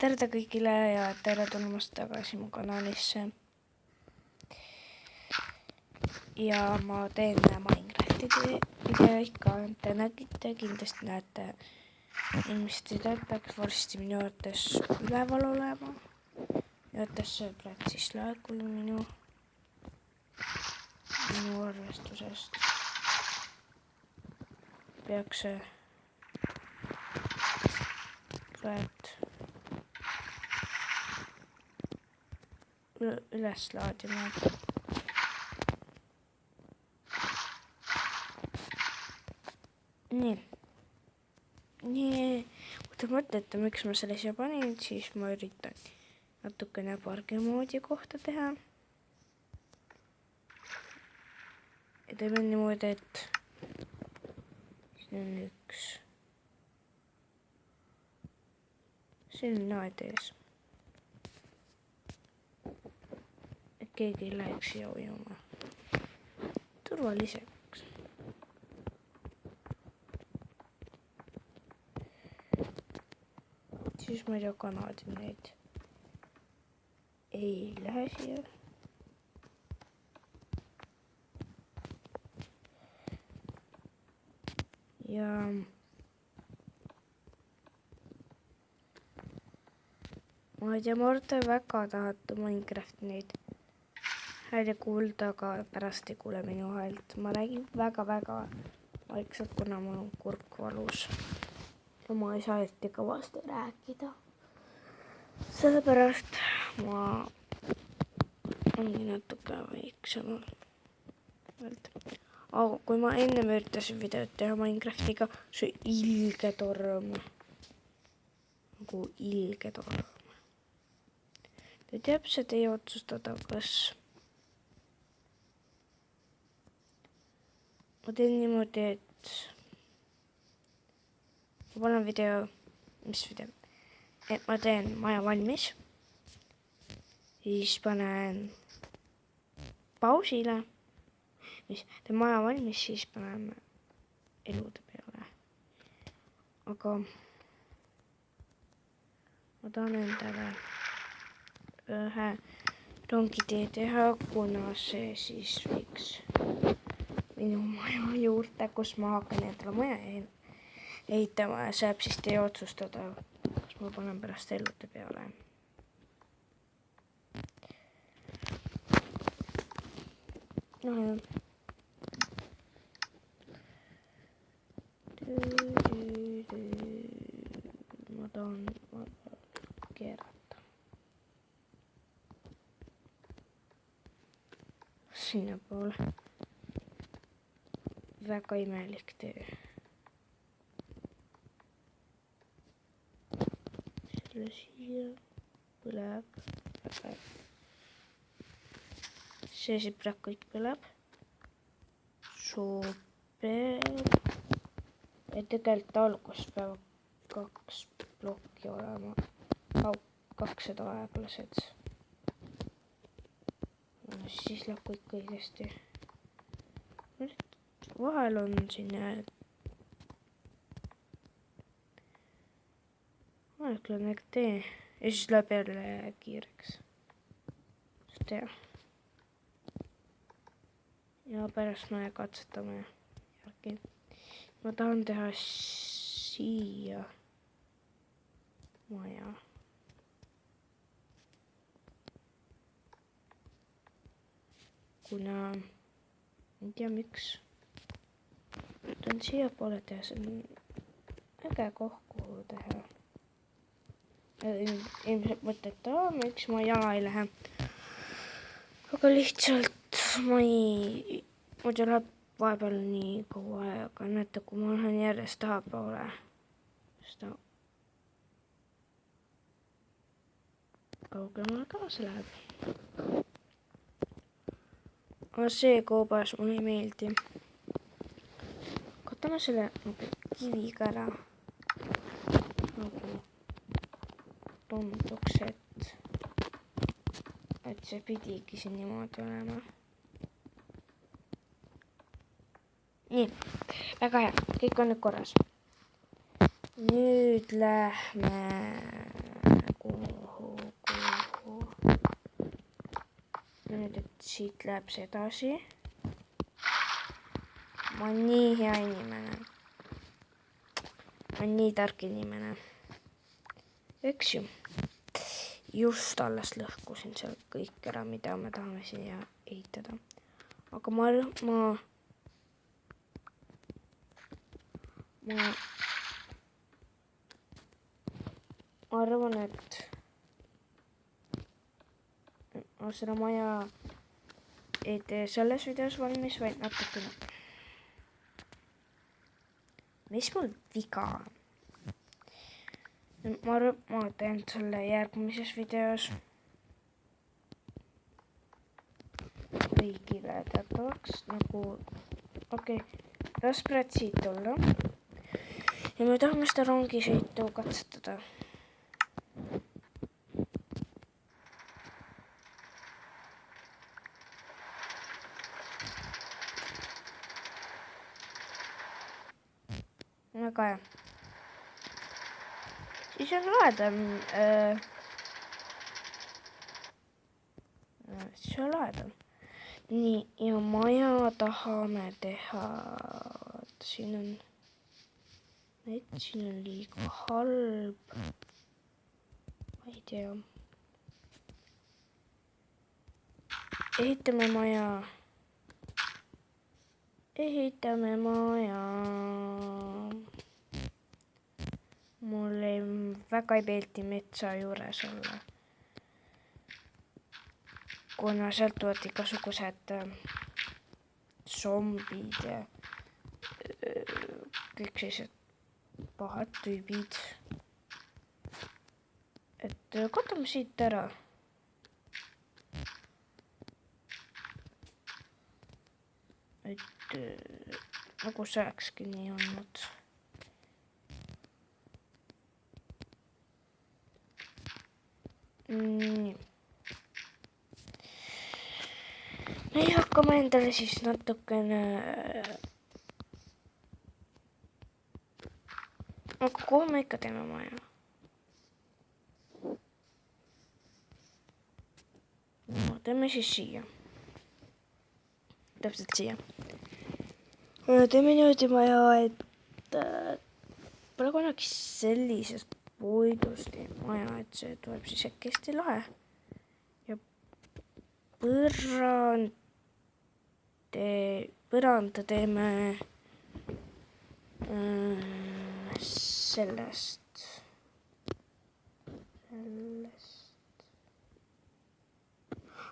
tere kõigile ja tere tulemast tagasi mu kanalisse. Ja ma teen Minecrafti videoid ka, te nägite, kindlasti näete. Ilmselt videod peaks varsti minu arvates üleval olema. Minu arvates see praegu siis laekul minu arvestusest. Peaks see praegu üles laadima. Nii, kui te mõtlete, miks ma selle siia panin, siis ma üritan natukene pargi moodi kohta teha. Ja teeme niimoodi, et siin on üks selline aed ees. Et keegi ei läheks siia ujuma. Turvaliseks. Siis ma ei tea, kanad neid ei lähe siia. Ja ma ei tea, ma arvan, et väga tahate Minecrafti neid hääli kuulda, aga pärast ei kuule minu häält. Ma räägin väga-väga vaikselt, kuna mul on kurk valus. Ja ma ei saa eriti kõvasti rääkida. Sellepärast ma ongi natuke väiksemal. Aga kui ma enne üritasin videot teha Minecraftiga, see ilge torm. Nagu ilge torm. Te täpselt ei otsustada, kas ma teen niimoodi, et ma panen et ma teen maja valmis, siis panen pausile, teen maja valmis, siis panen elude peale. Aga ma tahan endale ühe rongitee teha, kuna see siis võiks minu maja juurde, kus ma hakkan endale maja ehitama ja saab siis teie otsustada, kas ma panen pärast elude peale. Ma tahan keerata sinna poole. Väga imelik tee. Selle siia põleb. See siin praegu kõik põleb. Super. Ja tegelikult algus peab 2 plokki olema. 200 aeglased. Siis läheb kõik õigesti. Vahel on siin aeglane tee ja siis läheb jälle kiireks. Just hea. Ja pärast me katsetame järgi. Ma tahan teha siia maja. Kuna ei tea miks. Tahan siia poole teha, see on äge koht, kuhu teha. Ilmselt mõtlete, miks ma jala ei lähe. Aga lihtsalt muidu läheb vahepeal nii kaua aega. Näete, kui ma lähen järjest tahapoole. Seda kaugemale ka see läheb. Aga see koobas mulle ei meeldi. Katame selle kiviga ära. Nagu tunduks, et see pidigi siin niimoodi olema. Nii, väga hea. Kõik on nüüd korras. Nüüd lähme nüüd, et siit läheb see edasi. Ma olen nii hea inimene. Ma olen nii tark inimene. Eks ju. Just alles lõhkusin seal kõik ära, mida me tahame siia ehitada. Aga ma arvan, et ma seda maja ei tee selles videos valmis, vaid natukene. Mis mul viga on? Ma arvan, et ma teen selle järgmises videos kõigile teatavaks, nagu las praegu siit olla. Ja me tahame seda rongisõitu katsetada. Väga hea. Siis on laedam. Nii, ja maja tahame teha. Siin on liiga halb. Ma ei tea. Ehitame maja. Mulle väga ei meeldi metsa juures olla. Kuna sealt tulevad igasugused zombid ja kõik sellised pahad tüübid. Et katame siit ära. Et nagu see olekski nii olnud. Nii. Me hakkame endale siis natukene. Aga kuhu me ikka teeme maja? No, teeme siis siia. Täpselt siia. Teeme niimoodi maja, et pole kunagi sellisest puidust maja, et see tuleb siis äkki hästi lahe. Ja põranda teeme sellest.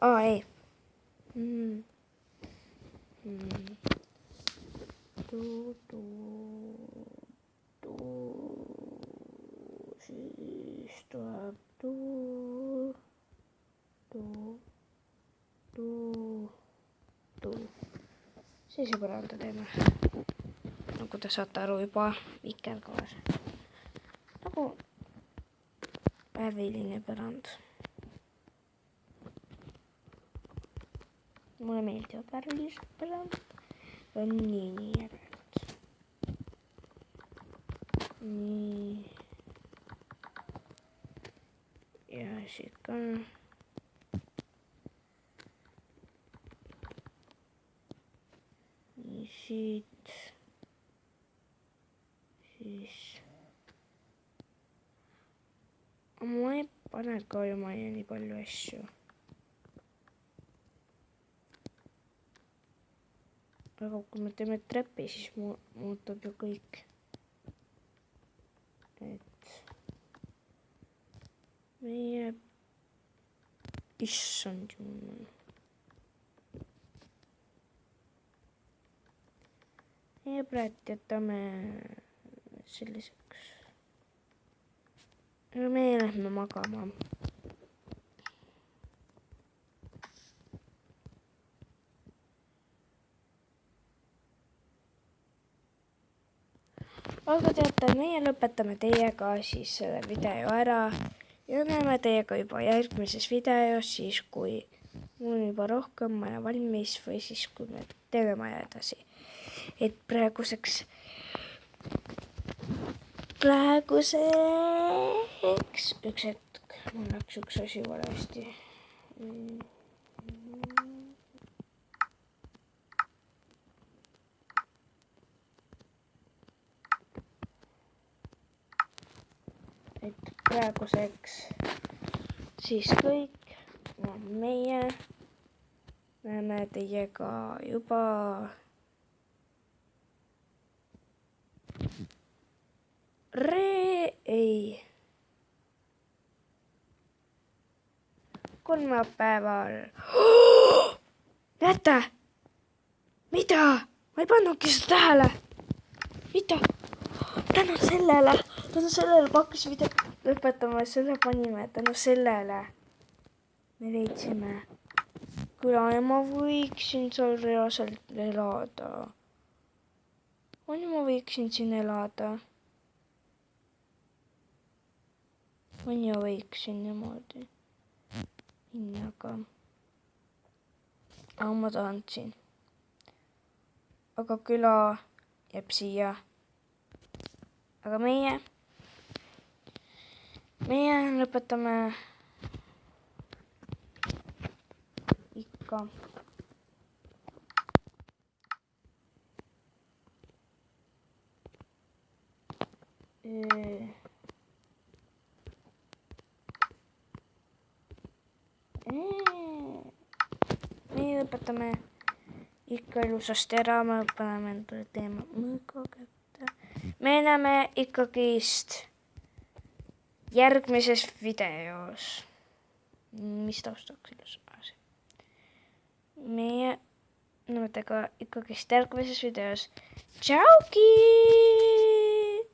Ei. Siis tuleb siis see põranda teeme. Nagu te saate aru juba vikerkaar. Nagu värviline põrand. Mulle meeldivad värvilised põrandad. On nii ägedad. Nii. Ja siit ka. Nii siit. Siis. Ma ei pane ka ju majja nii palju asju. Aga kui me teeme trepi, siis muutub ju kõik. Et meie issand jumal. Ja praegu jätame selliseks. Ja me lähme magama. Aga teate, meie lõpetame teiega siis selle video ära ja näeme teiega juba järgmises videos, siis kui mul on juba rohkem maja valmis või siis kui me teeme maja edasi. Et praeguseks üks hetk, mul läks üks asi valesti. praeguseks siis kõik. No, meie näeme teiega juba kolmapäeval. Näete? Mida? Ma ei pannudki seda tähele. Mida? Tänu sellele ma hakkasin video lõpetama ja selle panime. Tänu sellele me leidsime küla ja ma võiksin seal reaalselt elada. Ma võiksin siin elada. Ja võiksin niimoodi. Aga ma tahan siin. Aga küla jääb siia. Aga meie lõpetame ikka. Meie lõpetame ikka ilusasti ära, me paneme endale teema mõõga kätte. Me näeme ikkagist järgmises videos. Mis taustaks ilus asi? Meie näeme teiega ikkagist järgmises videos. Tšauki!